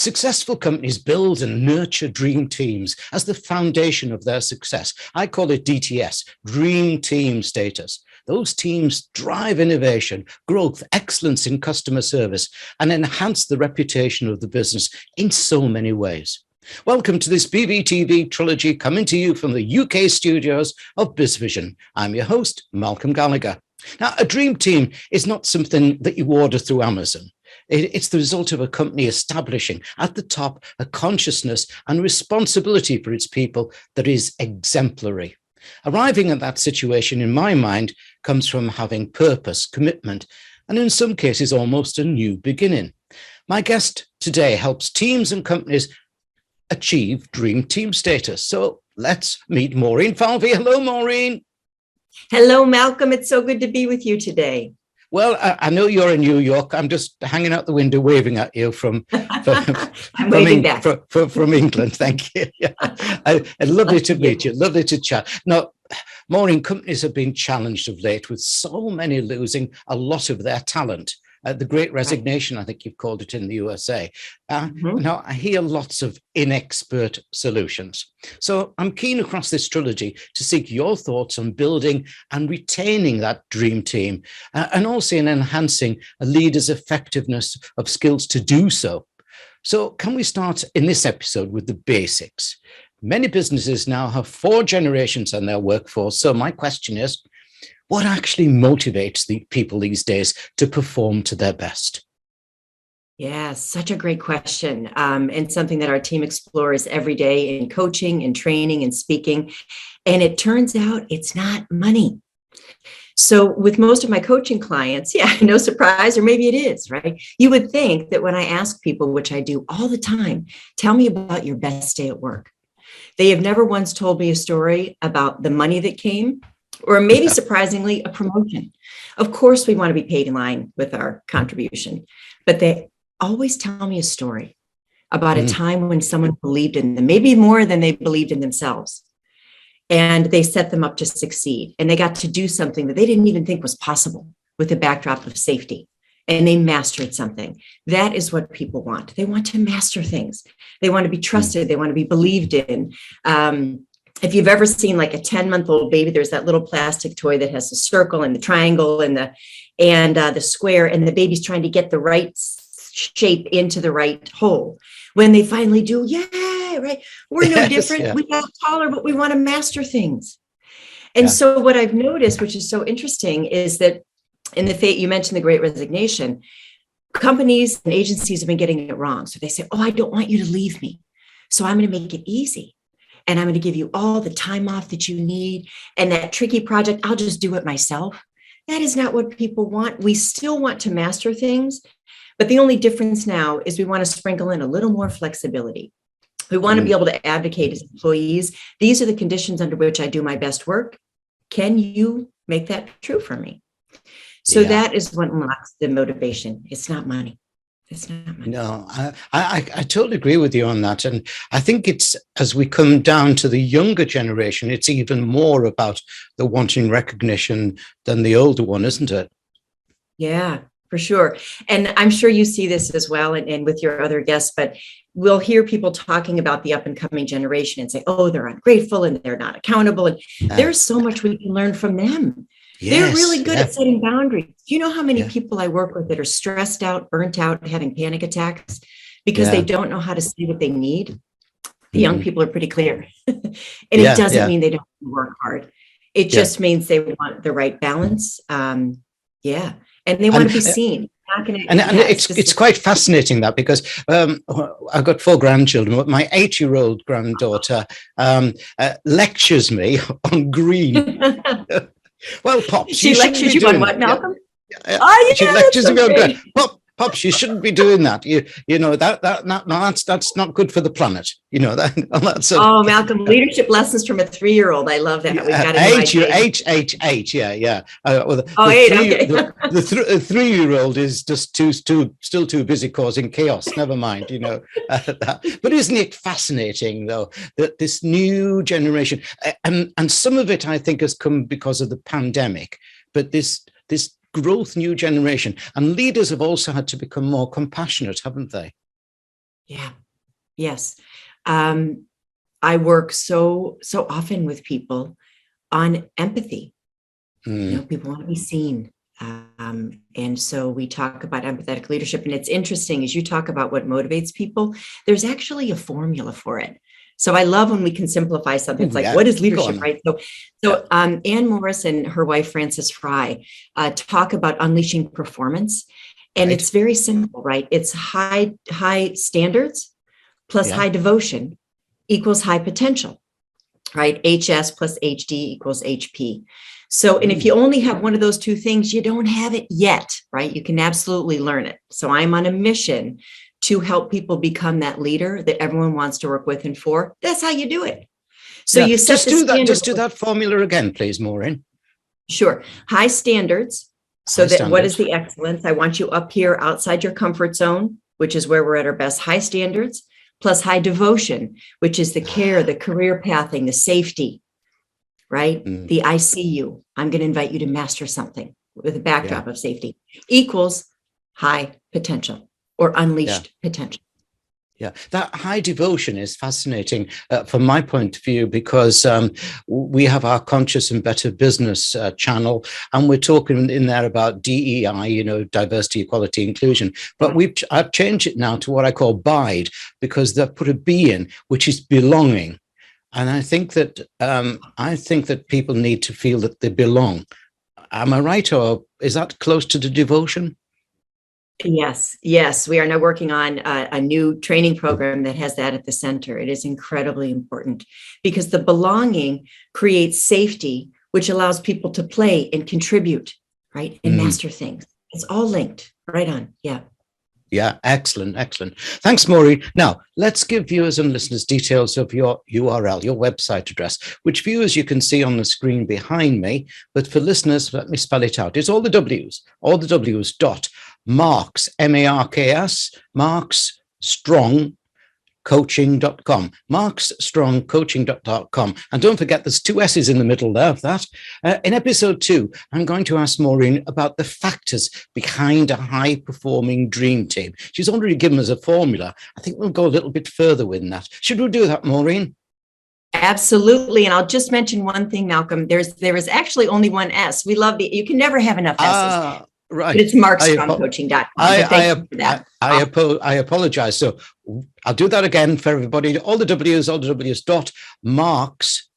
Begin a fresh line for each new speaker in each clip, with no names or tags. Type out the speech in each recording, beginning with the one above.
Successful companies build and nurture dream teams as the foundation of their success. I call it DTS, dream team status. Those teams drive innovation, growth, excellence in customer service, and enhance the reputation of the business in so many ways. Welcome to this BVTV Trilogy, coming to you from the UK studios of BizVision. I'm your host, Malcolm Gallagher. Now, a dream team is not something that you order through Amazon. It's the result of a company establishing at the top a consciousness and responsibility for its people that is exemplary. Arriving at that situation, in my mind, comes from having purpose, commitment, and in some cases, almost a new beginning. My guest today helps teams and companies achieve dream team status. So let's meet Maureen Falvey. Hello, Maureen.
Hello, Malcolm. It's so good to be with you today.
Well, I know you're in New York. I'm just hanging out the window, waving at you from England. Thank you. Yeah. Lovely to meet you. Lovely to chat. Now, Maureen, companies have been challenged of late with so many losing a lot of their talent. The Great Resignation, I think you've called it in the USA. Now, I hear lots of inexpert solutions. So I'm keen across this trilogy to seek your thoughts on building and retaining that dream team, and also in enhancing a leader's effectiveness of skills to do so. So can we start in this episode with the basics? Many businesses now have 4 generations in their workforce. So my question is, what actually motivates the people these days to perform to their best?
Yeah, such a great question, and something that our team explores every day in coaching and training and speaking. And it turns out it's not money. So with most of my coaching clients, no surprise, or maybe it is, right? You would think that when I ask people, which I do all the time, tell me about your best day at work. They have never once told me a story about the money that came, or maybe surprisingly, a promotion. Of course, we want to be paid in line with our contribution, but they always tell me a story about a time when someone believed in them, maybe more than they believed in themselves. And they set them up to succeed. And they got to do something that they didn't even think was possible with the backdrop of safety. And they mastered something. That is what people want. They want to master things. They want to be trusted. They want to be believed in. If you've ever seen like a 10-month-old baby, there's that little plastic toy that has the circle and the triangle and the square, and the baby's trying to get the right shape into the right hole. When they finally do, right, we're no different. We got taller, but we want to master things. And so what I've noticed, which is so interesting, is that in the fate, you mentioned the Great Resignation, companies and agencies have been getting it wrong. So they say, I don't want you to leave me, so I'm going to make it easy. And I'm going to give you all the time off that you need. And that tricky project, I'll just do it myself. That is not what people want. We still want to master things. But the only difference now is we want to sprinkle in a little more flexibility. We want to be able to advocate as employees. These are the conditions under which I do my best work. Can you make that true for me? So that is what unlocks the motivation. It's not money. It's not money.
No, I totally agree with you on that. And I think it's, as we come down to the younger generation, it's even more about the wanting recognition than the older one, isn't it?
Yeah, for sure. And I'm sure you see this as well, and with your other guests, but we'll hear people talking about the up and coming generation and say, they're ungrateful and they're not accountable. And there's so much we can learn from them. They're really good at setting boundaries. Do you know how many people I work with that are stressed out, burnt out, having panic attacks because they don't know how to say what they need? The young people are pretty clear. And it doesn't mean they don't work hard. It just means they want the right balance. And they want to be seen.
It's quite fascinating that, because I've got 4 grandchildren, but my 8-year-old granddaughter lectures me on green. Well, Pops,
she lectures you on what, Malcolm?
She lectures me on Pops, you shouldn't be doing that. You know that's not good for the planet. You know that.
Malcolm, leadership lessons from a 3-year-old. I love that. We've got
eight. The 3-year-old is just still too busy causing chaos. Never mind. That. But isn't it fascinating though that this new generation, and some of it I think has come because of the pandemic, but this growth new generation, and leaders have also had to become more compassionate, haven't they?
Yeah. Yes. I work so often with people on empathy. People want to be seen. And so we talk about empathetic leadership. And it's interesting as you talk about what motivates people, there's actually a formula for it. So I love when we can simplify something. It's like, what is leadership, right? So Anne Morris and her wife, Frances Fry, talk about unleashing performance. And it's very simple, right? It's high standards plus high devotion equals high potential, right? HS plus HD equals HP. So, and if you only have one of those two things, you don't have it yet, right? You can absolutely learn it. So I'm on a mission to help people become that leader that everyone wants to work with and for. That's how you do it. So you set
just do that. Just do that formula again, please, Maureen.
Sure. High standards. So what is the excellence? I want you up here outside your comfort zone, which is where we're at our best. High standards plus high devotion, which is the care, the career pathing, the safety, right? The I see you. I'm going to invite you to master something with a backdrop of safety equals high potential or unleashed potential.
Yeah, that high devotion is fascinating from my point of view, because we have our Conscious and Better Business channel, and we're talking in there about DEI, diversity, equality, inclusion. But I've changed it now to what I call BIDE, because they've put a B in, which is belonging. And I think that people need to feel that they belong. Am I right, or is that close to the devotion?
Yes. We are now working on a new training program that has that at the center. It is incredibly important because the belonging creates safety, which allows people to play and contribute, right? And master things. It's all linked. Right on. Yeah.
Yeah, excellent. Thanks, Maureen. Now, let's give viewers and listeners details of your URL, your website address, which viewers you can see on the screen behind me. But for listeners, let me spell it out. It's all the W's dot Marks, M-A-R-K-S, Marks Strong coaching.com, marksstrongcoaching.com. And don't forget, there's two S's in the middle there of that. In episode 2, I'm going to ask Maureen about the factors behind a high-performing dream team. She's already given us a formula. I think we'll go a little bit further with that. Should we do that, Maureen?
Absolutely. And I'll just mention one thing, Malcolm. There is actually only one S. We love you can never have enough S's.
Right.
But it's markstrongcoaching.com.
I apologize. So I'll do that again for everybody. All the W's dot Marks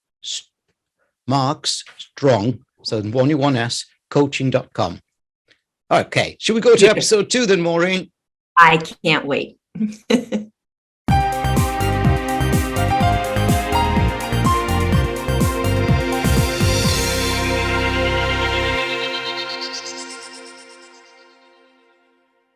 Strong, so only one S, coaching.com. Okay. Should we go to episode 2 then, Maureen?
I can't wait.